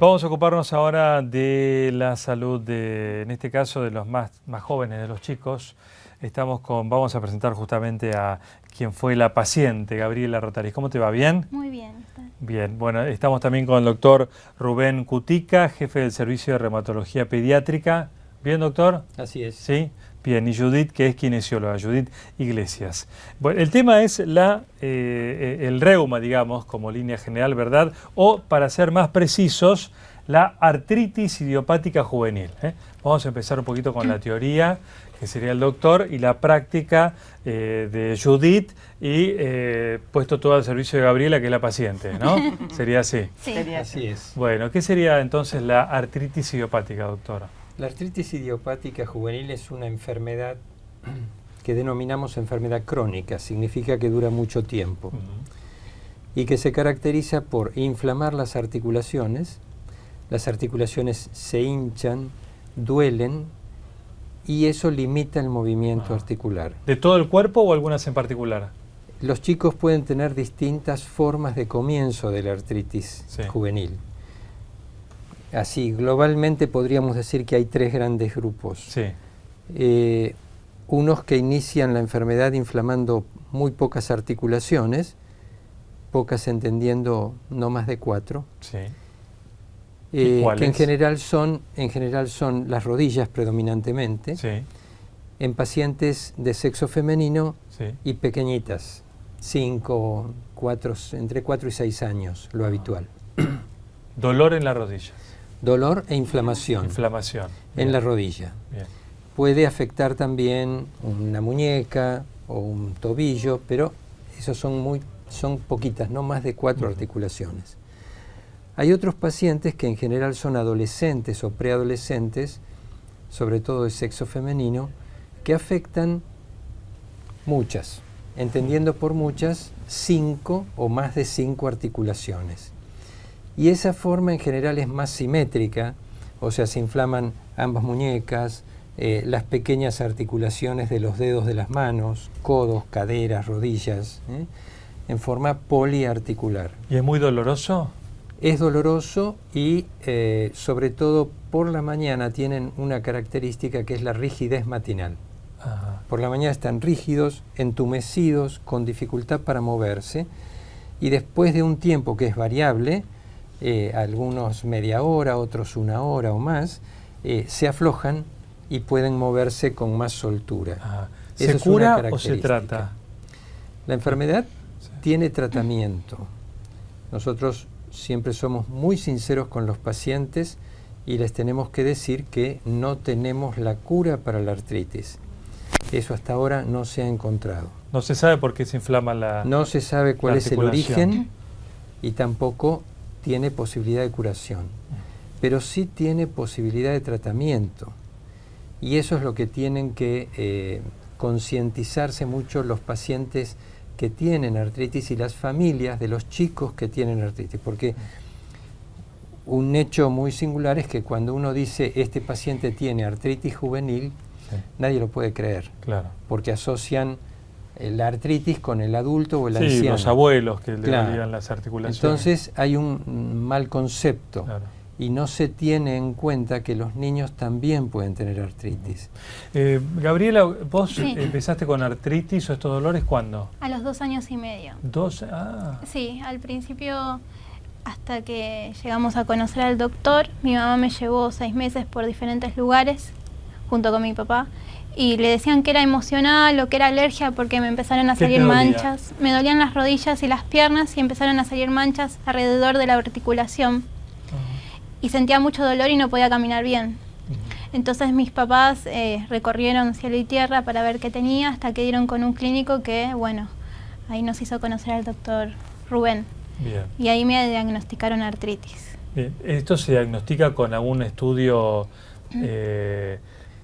Vamos a ocuparnos ahora de la salud, en este caso de los más jóvenes, de los chicos. Vamos a presentar justamente a quien fue la paciente, Gabriela Rotaris. ¿Cómo te va? ¿Bien? Muy bien. Bien, bueno, estamos también con el doctor Rubén Cutica, jefe del Servicio de Reumatología Pediátrica. ¿Bien, doctor? Así es. Sí. Bien, y Judith, que es kinesióloga, Judith Iglesias. Bueno, el tema es el reuma, digamos, como línea general, ¿verdad? O, para ser más precisos, la artritis idiopática juvenil. Vamos a empezar un poquito con la teoría, que sería el doctor, y la práctica de Judith, y puesto todo al servicio de Gabriela, que es la paciente, ¿no? Sería así. Sí. Así es. Bueno, ¿qué sería entonces la artritis idiopática, doctora? La artritis idiopática juvenil es una enfermedad que denominamos enfermedad crónica, significa que dura mucho tiempo, y que se caracteriza por inflamar las articulaciones se hinchan, duelen, y eso limita el movimiento articular. ¿De todo el cuerpo o algunas en particular? Los chicos pueden tener distintas formas de comienzo de la artritis juvenil. Así, globalmente podríamos decir que hay tres grandes grupos. Sí. Unos que inician la enfermedad inflamando muy pocas articulaciones, pocas entendiendo no más de 4. Sí. Que en general son las rodillas predominantemente, Sí. en pacientes de sexo femenino, Sí. y pequeñitas, 5, 4, entre 4 y 6 años, lo habitual. Dolor en las rodillas. Dolor e inflamación. Inflamación. En la rodilla. Bien. Puede afectar también una muñeca o un tobillo, pero esos son poquitas, no más de 4 articulaciones. Hay otros pacientes que en general son adolescentes o preadolescentes, sobre todo de sexo femenino, que afectan muchas, entendiendo por muchas 5 o más de 5 articulaciones. Y esa forma en general es más simétrica, o sea, se inflaman ambas muñecas, las pequeñas articulaciones de los dedos de las manos, codos, caderas, rodillas, en forma poliarticular. ¿Y es muy doloroso? Es doloroso y sobre todo por la mañana tienen una característica que es la rigidez matinal. Ajá. Por la mañana están rígidos, entumecidos, con dificultad para moverse, y después de un tiempo que es variable, algunos media hora, otros 1 hora o más, se aflojan y pueden moverse con más soltura. Ajá. ¿Se cura o se trata? La enfermedad tiene tratamiento. Nosotros siempre somos muy sinceros con los pacientes y les tenemos que decir que no tenemos la cura para la artritis. Eso hasta ahora no se ha encontrado. No se sabe por qué se inflama la No se sabe cuál es el articulación. origen y tampoco tiene posibilidad de curación, pero sí tiene posibilidad de tratamiento, y eso es lo que tienen que concientizarse mucho los pacientes que tienen artritis y las familias de los chicos que tienen artritis, porque un hecho muy singular es que cuando uno dice este paciente tiene artritis juvenil, nadie lo puede creer, Claro. porque asocian la artritis con el adulto o el Sí, anciano. los abuelos que le Claro. dolían las articulaciones. Entonces hay un mal concepto, Claro. y no se tiene en cuenta que los niños también pueden tener artritis. Gabriela, ¿vos Sí. empezaste con artritis o estos dolores cuándo? A los 2 años y medio. Sí, al principio, hasta que llegamos a conocer al doctor, mi mamá me llevó 6 meses por diferentes lugares, junto con mi papá, y le decían que era emocional o que era alergia porque me empezaron a salir manchas. Me dolían las rodillas y las piernas y empezaron a salir manchas alrededor de la articulación. Y sentía mucho dolor y no podía caminar bien. Entonces mis papás recorrieron cielo y tierra para ver qué tenía, hasta que dieron con un clínico que, bueno, ahí nos hizo conocer al doctor Rubén. Bien. Y ahí me diagnosticaron artritis. Bien. ¿Esto se diagnostica con algún estudio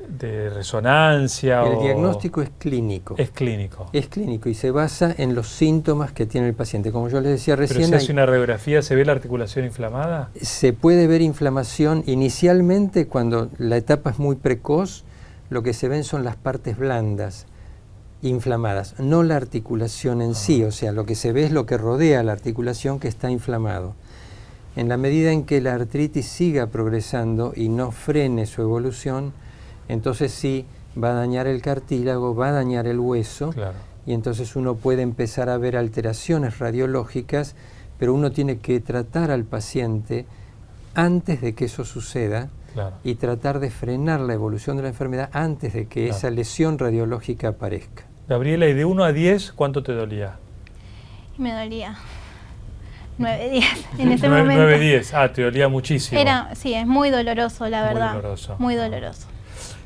de resonancia? El diagnóstico es clínico. Es clínico. Es clínico y se basa en los síntomas que tiene el paciente. Como yo les decía recién, ¿Pero si hace una radiografía, se ve la articulación inflamada? se puede ver inflamación inicialmente cuando la etapa es muy precoz. Lo que se ven son las partes blandas inflamadas, no la articulación en sí. O sea, lo que se ve es lo que rodea la articulación que está inflamado. En la medida en que la artritis siga progresando y no frene su evolución, entonces sí va a dañar el cartílago, va a dañar el hueso, Claro. y entonces uno puede empezar a ver alteraciones radiológicas, pero uno tiene que tratar al paciente antes de que eso suceda. Claro. Y tratar de frenar la evolución de la enfermedad antes de que esa lesión radiológica aparezca. Gabriela, y de 1 a 10, ¿cuánto te dolía? Me dolía 9, 10 en ese momento. 9, 10. Ah, te dolía muchísimo. Sí, es muy doloroso, la verdad. Muy doloroso. Muy doloroso.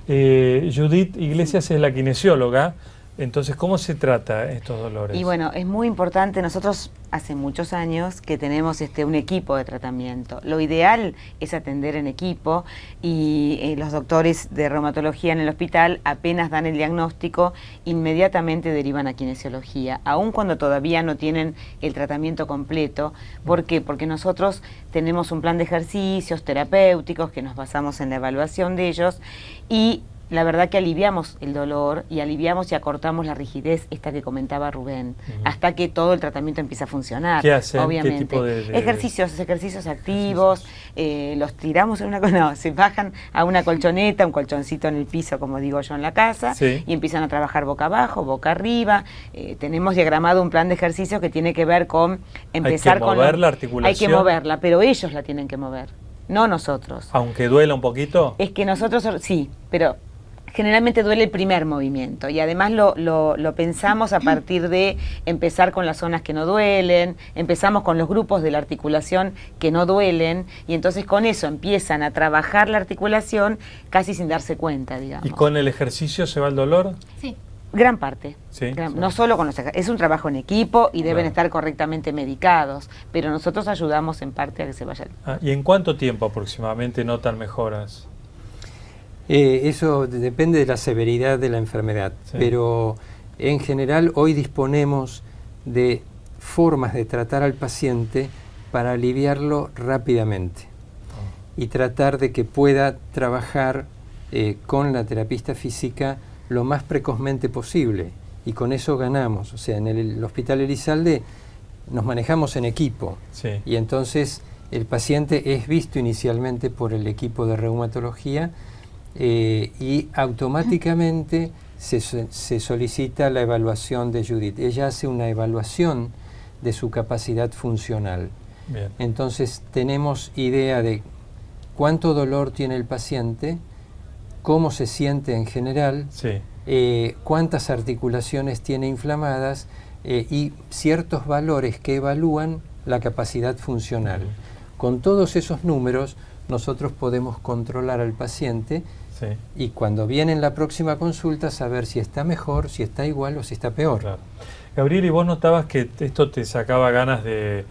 Judith Iglesias es la kinesióloga. Entonces, ¿cómo se trata estos dolores? Y bueno, es muy importante, nosotros hace muchos años que tenemos un equipo de tratamiento. Lo ideal es atender en equipo y los doctores de reumatología en el hospital apenas dan el diagnóstico, inmediatamente derivan a kinesiología, aun cuando todavía no tienen el tratamiento completo. ¿Por qué? Porque nosotros tenemos un plan de ejercicios terapéuticos que nos basamos en la evaluación de ellos y la verdad que aliviamos el dolor y aliviamos y acortamos la rigidez, esta que comentaba Rubén, hasta que todo el tratamiento empieza a funcionar. ¿Qué hacen? Obviamente. ¿Qué tipo de Ejercicios activos, los tiramos en una... No, se bajan a una colchoneta, un colchoncito en el piso, como digo yo, en la casa, y empiezan a trabajar boca abajo, boca arriba. Tenemos diagramado un plan de ejercicios que tiene que ver con empezar con... Hay que mover la articulación. Hay que moverla, pero ellos la tienen que mover, no nosotros. Aunque duela un poquito. Es que nosotros, sí, pero... generalmente duele el primer movimiento y además lo pensamos a partir de empezar con las zonas que no duelen, empezamos con los grupos de la articulación que no duelen y entonces con eso empiezan a trabajar la articulación casi sin darse cuenta, digamos. ¿Y con el ejercicio se va el dolor? Sí. Gran parte. Sí, no solo con los ejercicios, es un trabajo en equipo y deben estar correctamente medicados, pero nosotros ayudamos en parte a que se vaya. ¿Y en cuánto tiempo aproximadamente notan mejoras? Eso depende de la severidad de la enfermedad, pero en general hoy disponemos de formas de tratar al paciente para aliviarlo rápidamente y tratar de que pueda trabajar con la terapista física lo más precozmente posible y con eso ganamos. O sea, en el Hospital Elizalde nos manejamos en equipo y entonces el paciente es visto inicialmente por el equipo de reumatología y automáticamente se solicita la evaluación de Judith. Ella hace una evaluación de su capacidad funcional. Bien. Entonces tenemos idea de cuánto dolor tiene el paciente, cómo se siente en general, cuántas articulaciones tiene inflamadas y ciertos valores que evalúan la capacidad funcional. Con todos esos números nosotros podemos controlar al paciente y cuando viene en la próxima consulta saber si está mejor, si está igual o si está peor. Claro. Gabriel, ¿y vos notabas que esto te sacaba ganas de...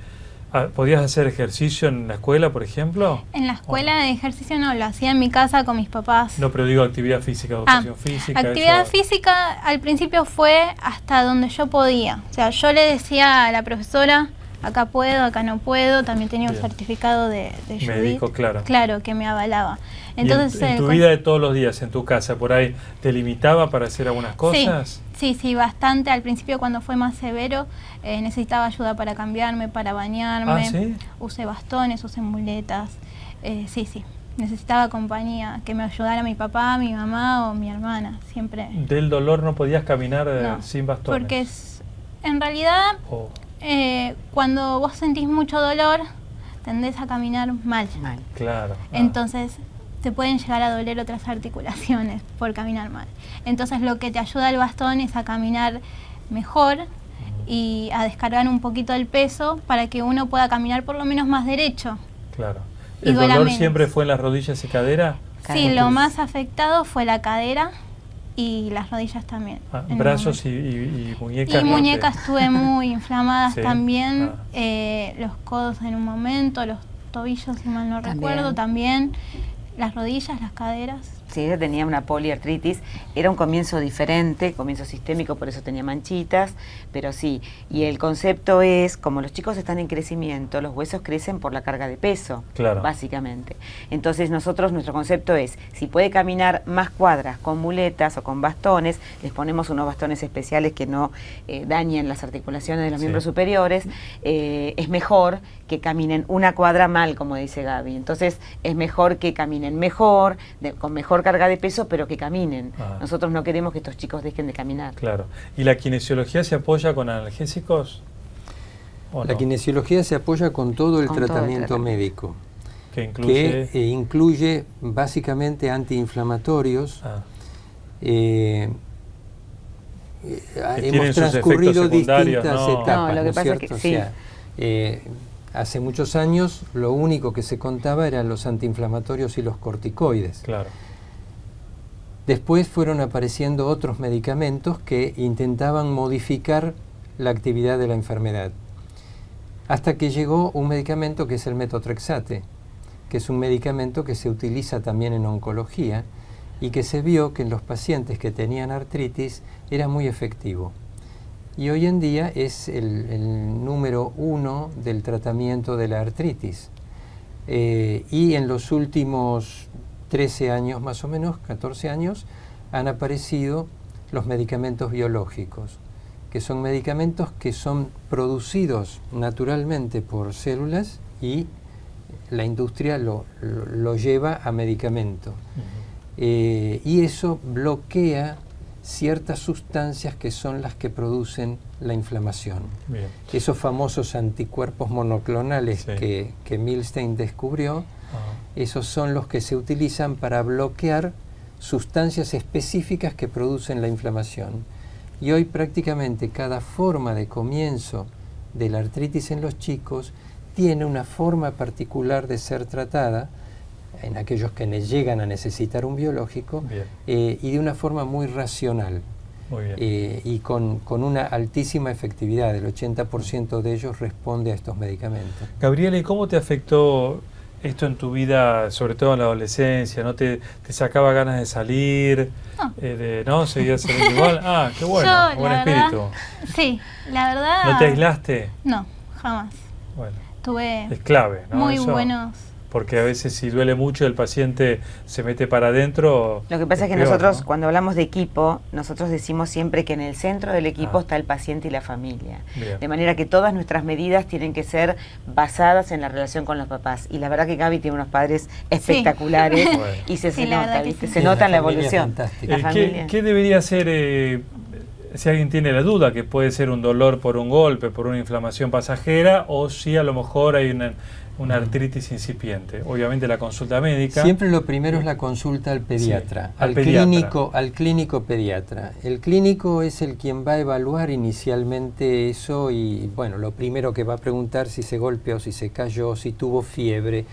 ¿Podías hacer ejercicio en la escuela, por ejemplo? En la escuela de ejercicio no, lo hacía en mi casa con mis papás. No, pero digo actividad física, educación física. Actividad física al principio fue hasta donde yo podía. O sea, yo le decía a la profesora, acá puedo, acá no puedo. También tenía un certificado de Judith. Médico, claro. Claro, que me avalaba. Entonces, ¿Y en tu vida de todos los días, en tu casa, por ahí, te limitaba para hacer algunas cosas? Sí, bastante. Al principio, cuando fue más severo, necesitaba ayuda para cambiarme, para bañarme. ¿Sí? Usé bastones, usé muletas. Sí. Necesitaba compañía, que me ayudara mi papá, mi mamá o mi hermana, siempre. ¿Del dolor no podías caminar sin bastones? Porque en realidad, cuando vos sentís mucho dolor, tendés a caminar mal. Claro. Entonces, te pueden llegar a doler otras articulaciones por caminar mal. Entonces, lo que te ayuda el bastón es a caminar mejor y a descargar un poquito el peso para que uno pueda caminar por lo menos más derecho. Claro. ¿El dolor siempre fue en las rodillas y cadera? Sí, lo más afectado fue la cadera y las rodillas también. ¿Brazos y muñecas? Y muñecas estuve muy inflamadas también, los codos en un momento, los tobillos, si mal no recuerdo, también, las rodillas, las caderas. Sí, ella tenía una poliartritis, era un comienzo diferente, comienzo sistémico, por eso tenía manchitas, pero sí. Y el concepto es, como los chicos están en crecimiento, los huesos crecen por la carga de peso, básicamente. Entonces nuestro concepto es, si puede caminar más cuadras con muletas o con bastones, les ponemos unos bastones especiales que no dañen las articulaciones de los miembros superiores, es mejor que caminen una cuadra mal, como dice Gaby. Entonces es mejor que caminen mejor, con mejor carga de peso, pero que caminen. Nosotros no queremos que estos chicos dejen de caminar. Claro. ¿Y la kinesiología se apoya con analgésicos? La kinesiología se apoya con todo el tratamiento médico, que incluye básicamente antiinflamatorios. Hemos transcurrido distintas etapas, lo que pasa es que, o sea, hace muchos años lo único que se contaba eran los antiinflamatorios y los corticoides. Claro. Después fueron apareciendo otros medicamentos que intentaban modificar la actividad de la enfermedad. Hasta que llegó un medicamento que es el metotrexate, que es un medicamento que se utiliza también en oncología y que se vio que en los pacientes que tenían artritis era muy efectivo. Y hoy en día es el número 1 del tratamiento de la artritis. Y en los últimos 13 años más o menos, 14 años, han aparecido los medicamentos biológicos, que son medicamentos que son producidos naturalmente por células y la industria lo lleva a medicamento. Y eso bloquea ciertas sustancias que son las que producen la inflamación. Bien. Esos famosos anticuerpos monoclonales que Milstein descubrió, esos son los que se utilizan para bloquear sustancias específicas que producen la inflamación. Y hoy prácticamente cada forma de comienzo de la artritis en los chicos tiene una forma particular de ser tratada en aquellos que llegan a necesitar un biológico y de una forma muy racional. Muy bien. Y con una altísima efectividad, el 80% de ellos responde a estos medicamentos. Gabriela, ¿y cómo te afectó esto en tu vida, sobre todo en la adolescencia? ¿No te sacaba ganas de salir? ¿No? ¿Seguías saliendo igual? Ah, qué bueno, yo, buen espíritu. Sí, la verdad... ¿No te aislaste? No, jamás. Bueno, tuve es clave, ¿no? muy Eso, buenos... Porque a veces si duele mucho el paciente se mete para adentro. Lo que pasa es que peor, nosotros, ¿no? cuando hablamos de equipo, nosotros decimos siempre que en el centro del equipo está el paciente y la familia. Bien. De manera que todas nuestras medidas tienen que ser basadas en la relación con los papás. Y la verdad que Gaby tiene unos padres espectaculares y se nota, ¿viste? Se nota la evolución. ¿Qué debería ser, si alguien tiene la duda, que puede ser un dolor por un golpe, por una inflamación pasajera, o si a lo mejor hay una artritis incipiente? Obviamente la consulta médica. Siempre lo primero es la consulta al pediatra, al clínico pediatra. El clínico es el quien va a evaluar inicialmente eso y bueno, lo primero que va a preguntar si se golpeó, si se cayó, si tuvo fiebre,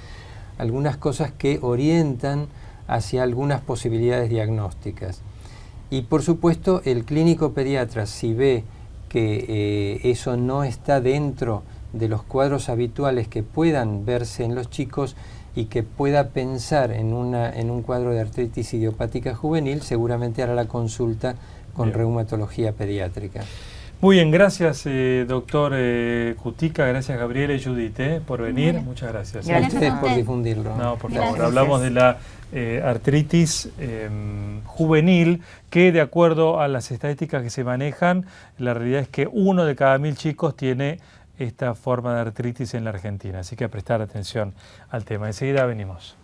algunas cosas que orientan hacia algunas posibilidades diagnósticas. Y por supuesto el clínico pediatra, si ve que eso no está dentro de los cuadros habituales que puedan verse en los chicos y que pueda pensar en un cuadro de artritis idiopática juvenil, seguramente hará la consulta con reumatología pediátrica. Muy bien, gracias doctor Cutica, gracias Gabriela y Judith por venir, muchas gracias. Gracias a ustedes por difundirlo. No, por favor, hablamos de la artritis juvenil, que de acuerdo a las estadísticas que se manejan, la realidad es que 1 de cada 1000 chicos tiene esta forma de artritis en la Argentina, así que a prestar atención al tema. Enseguida venimos.